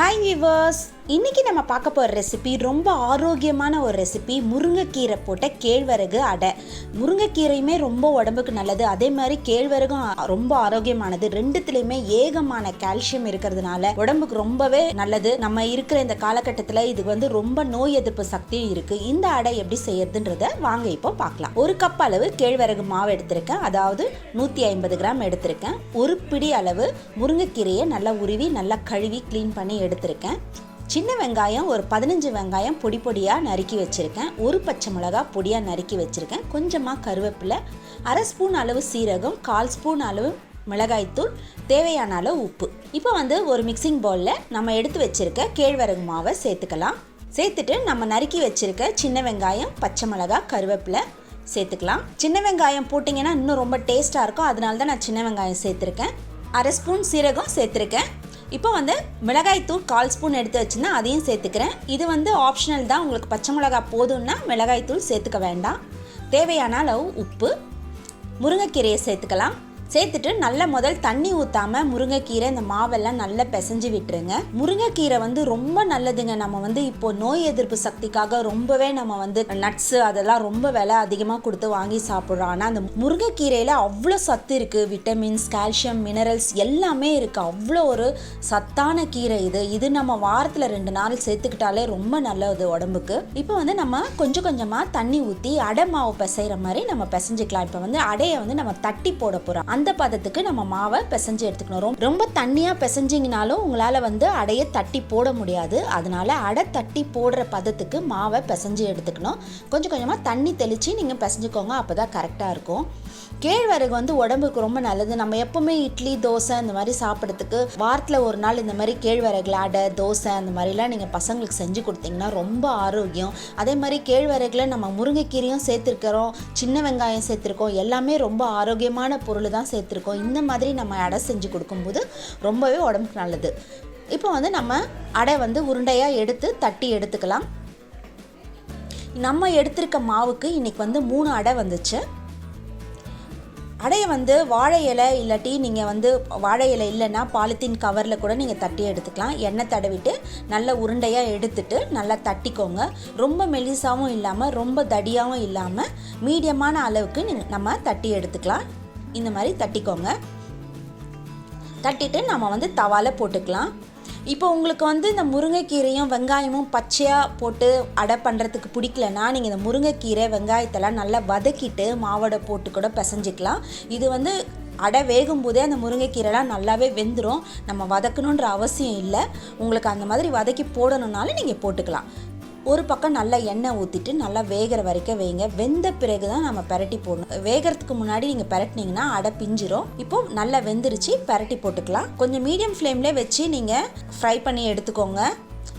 Hi viewers, இன்றைக்கி நம்ம பார்க்க போகிற ரெசிபி ரொம்ப ஆரோக்கியமான ஒரு ரெசிபி. முருங்கைக்கீரை போட்ட கேழ்வரகு அடை. முருங்கைக்கீரையுமே ரொம்ப உடம்புக்கு நல்லது, அதே மாதிரி கேழ்வரகும் ரொம்ப ஆரோக்கியமானது. ரெண்டுத்துலேயுமே ஏகமான கால்சியம் இருக்கிறதுனால உடம்புக்கு ரொம்பவே நல்லது. நம்ம இருக்கிற இந்த காலகட்டத்தில் இது ரொம்ப நோய் எதிர்ப்பு சக்தியும் இருக்குது. இந்த அடை எப்படி செய்யறதுன்றத வாங்க இப்போ பார்க்கலாம். ஒரு கப் அளவு கேழ்வரகு மாவு எடுத்திருக்கேன், அதாவது 150 கிராம் எடுத்திருக்கேன். ஒரு பிடி அளவு முருங்கைக்கீரையை நல்லா உருவி நல்லா கழுவி க்ளீன் பண்ணி எடுத்திருக்கேன். சின்ன வெங்காயம் ஒரு 15 வெங்காயம் பொடி பொடியாக நறுக்கி வச்சுருக்கேன். ஒரு பச்சை மிளகா பொடியாக நறுக்கி வச்சுருக்கேன். கொஞ்சமாக கருவேப்பிலை, அரை ஸ்பூன் அளவு சீரகம், 1/4 ஸ்பூன் அளவு மிளகாய்த்தூள், தேவையான அளவு உப்பு. இப்போ ஒரு மிக்சிங் பவுலில் நம்ம எடுத்து வச்சுருக்க கேழ்வரகு மாவை சேர்த்துக்கலாம். சேர்த்துட்டு நம்ம நறுக்கி வச்சுருக்க சின்ன வெங்காயம், பச்சை மிளகா, கருவேப்பிலை சேர்த்துக்கலாம். சின்ன வெங்காயம் போட்டிங்கன்னா இன்னும் ரொம்ப டேஸ்ட்டாக இருக்கும், அதனால தான் நான் சின்ன வெங்காயம் சேர்த்துருக்கேன். அரை ஸ்பூன் சீரகம் சேர்த்துருக்கேன். இப்போ மிளகாய்த்தூள் 1/4 ஸ்பூன் எடுத்து வச்சுன்னா அதையும் சேர்த்துக்கிறேன். இது ஆப்ஷனல் தான், உங்களுக்கு பச்சை மிளகாய் போதும்னா மிளகாய்த்தூள் சேர்த்துக்க வேண்டாம். தேவையான அளவு உப்பு, முருங்கைக்கீரையை சேர்த்துக்கலாம். சேர்த்துட்டு நல்லா முதல் தண்ணி ஊற்றாமல் முருங்கைக்கீரை இந்த மாவெல்லாம் நல்லா பிசைஞ்சு விட்டுருங்க. முருங்கைக்கீரை ரொம்ப நல்லதுங்க. நம்ம இப்போ நோய் எதிர்ப்பு சக்திக்காக ரொம்பவே நம்ம நட்ஸு அதெல்லாம் ரொம்ப விலை அதிகமாக கொடுத்து வாங்கி சாப்பிட்றோம். ஆனால் அந்த முருங்கைக்கீரையில் அவ்வளோ சத்து இருக்குது. விட்டமின்ஸ், கால்சியம், மினரல்ஸ் எல்லாமே இருக்குது. அவ்வளோ ஒரு சத்தான கீரை இது நம்ம வாரத்தில் 2 நாள் சேர்த்துக்கிட்டாலே ரொம்ப நல்லது உடம்புக்கு. இப்போ நம்ம கொஞ்சம் கொஞ்சமாக தண்ணி ஊற்றி அடை மாவு பிசைகிற மாதிரி நம்ம பிசைஞ்சிக்கலாம். இப்போ அடையை நம்ம தட்டி போட போகிறோம். அந்த பதத்துக்கு நம்ம மாவை பிசைஞ்சு எடுத்துக்கணும். ரொம்ப தண்ணியாக பிசைஞ்சிங்கனாலும் உங்களால் அடையை தட்டி போட முடியாது. அதனால அடை தட்டி போடுற பதத்துக்கு மாவை பிசைஞ்சு எடுத்துக்கணும். கொஞ்சம் கொஞ்சமாக தண்ணி தெளித்து நீங்கள் பிசைஞ்சுக்கோங்க, அப்போ தான் கரெக்டாக இருக்கும். கேழ்வரகு உடம்புக்கு ரொம்ப நல்லது. நம்ம எப்பவுமே இட்லி, தோசை இந்த மாதிரி சாப்பிட்றதுக்கு வாரத்தில் ஒரு நாள் இந்த மாதிரி கேழ்வரகுல அடை, தோசை அந்த மாதிரிலாம் நீங்கள் பசங்களுக்கு செஞ்சு கொடுத்தீங்கன்னா ரொம்ப ஆரோக்கியம். அதே மாதிரி கேழ்வரகுல நம்ம முருங்கைக்கீரையும் சேர்த்துருக்கிறோம், சின்ன வெங்காயம் சேர்த்துருக்கோம், எல்லாமே ரொம்ப ஆரோக்கியமான பொருள் தான் சேர்த்துருக்கோம். இந்த மாதிரி நம்ம அடை செஞ்சு கொடுக்கும்போது ரொம்பவே உடம்புக்கு நல்லது. இப்போ நம்ம அடை உருண்டையாக எடுத்து தட்டி எடுத்துக்கலாம். நம்ம எடுத்திருக்க மாவுக்கு இன்னைக்கு 3 அடை வந்துச்சு. அடையை வாழை இலை இல்லாட்டி நீங்கள் வாழை இலை இல்லைன்னா பாலித்தீன் கவரில் கூட நீங்கள் தட்டி எடுத்துக்கலாம். எண்ணெய் தடவிட்டு நல்ல உருண்டையாக எடுத்துட்டு நல்லா தட்டிக்கோங்க. ரொம்ப மெலிசாவும் இல்லாமல் ரொம்ப தடியாகவும் இல்லாமல் மீடியமான அளவுக்கு நம்ம தட்டி எடுத்துக்கலாம். இந்த மாதிரி தட்டிக்கோங்க. தட்டிட்டு நம்ம தவால போட்டுக்கலாம். இப்போ உங்களுக்கு இந்த முருங்கைக்கீரையும் வெங்காயமும் பச்சையாக போட்டு அடை பண்ணுறதுக்கு பிடிக்கலன்னா நீங்கள் இந்த முருங்கைக்கீரை வெங்காயத்தெல்லாம் நல்லா வதக்கிட்டு மாவோட போட்டு கூட பிசைஞ்சிக்கலாம். இது அடை வேகும் போதே அந்த முருங்கைக்கீரைலாம் நல்லாவே வெந்துடும். நம்ம வதக்கணுன்ற அவசியம் இல்லை. உங்களுக்கு அந்த மாதிரி வதக்கி போடணுன்னாலும் நீங்கள் போட்டுக்கலாம். ஒரு பக்கம் நல்லா எண்ணெய் ஊற்றிட்டு நல்லா வேகிற வரைக்கும் வைங்க. வெந்த பிறகு தான் நம்ம பெரட்டி போடணும். வேகிறதுக்கு முன்னாடி நீங்கள் பெரட்டினீங்கன்னா அடை பிஞ்சிரும். இப்போ நல்லா வெந்துருச்சு, பெரட்டி போட்டுக்கலாம். கொஞ்சம் மீடியம் ஃப்ளேம்லேயே வச்சு நீங்கள் ஃப்ரை பண்ணி எடுத்துக்கோங்க.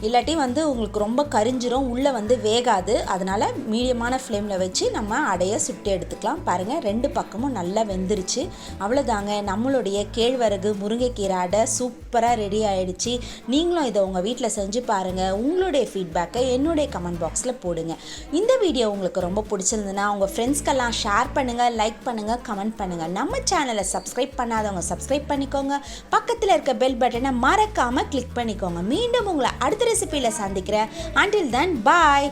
இல்லாட்டி உங்களுக்கு ரொம்ப கரிஞ்சிரும், உள்ளே வேகாது. அதனால் மீடியமான ஃப்ளேமில் வச்சு நம்ம அடையை சுட்டு எடுத்துக்கலாம். பாருங்கள், 2 பக்கமும் நல்லா வெந்துருச்சு. அவ்வளோதாங்க, நம்மளுடைய கேழ்வரகு முருங்கைக்கீரை அடை சூப்பராக ரெடி ஆகிடுச்சு. நீங்களும் இதை உங்கள் வீட்டில் செஞ்சு பாருங்கள். உங்களுடைய ஃபீட்பேக்கை என்னுடைய கமெண்ட் பாக்ஸில் போடுங்க. இந்த வீடியோ உங்களுக்கு ரொம்ப பிடிச்சிருந்ததுன்னா உங்கள் ஃப்ரெண்ட்ஸ்க்கெல்லாம் ஷேர் பண்ணுங்கள், லைக் பண்ணுங்கள், கமெண்ட் பண்ணுங்கள். நம்ம சேனலை சப்ஸ்கிரைப் பண்ணாதவங்க சப்ஸ்கிரைப் பண்ணிக்கோங்க. பக்கத்தில் இருக்க பெல் பட்டனை மறக்காமல் கிளிக் பண்ணிக்கோங்க. மீண்டும் உங்களை அடுத்த ரெசிபியில் சந்திக்கிறேன். Until then, bye.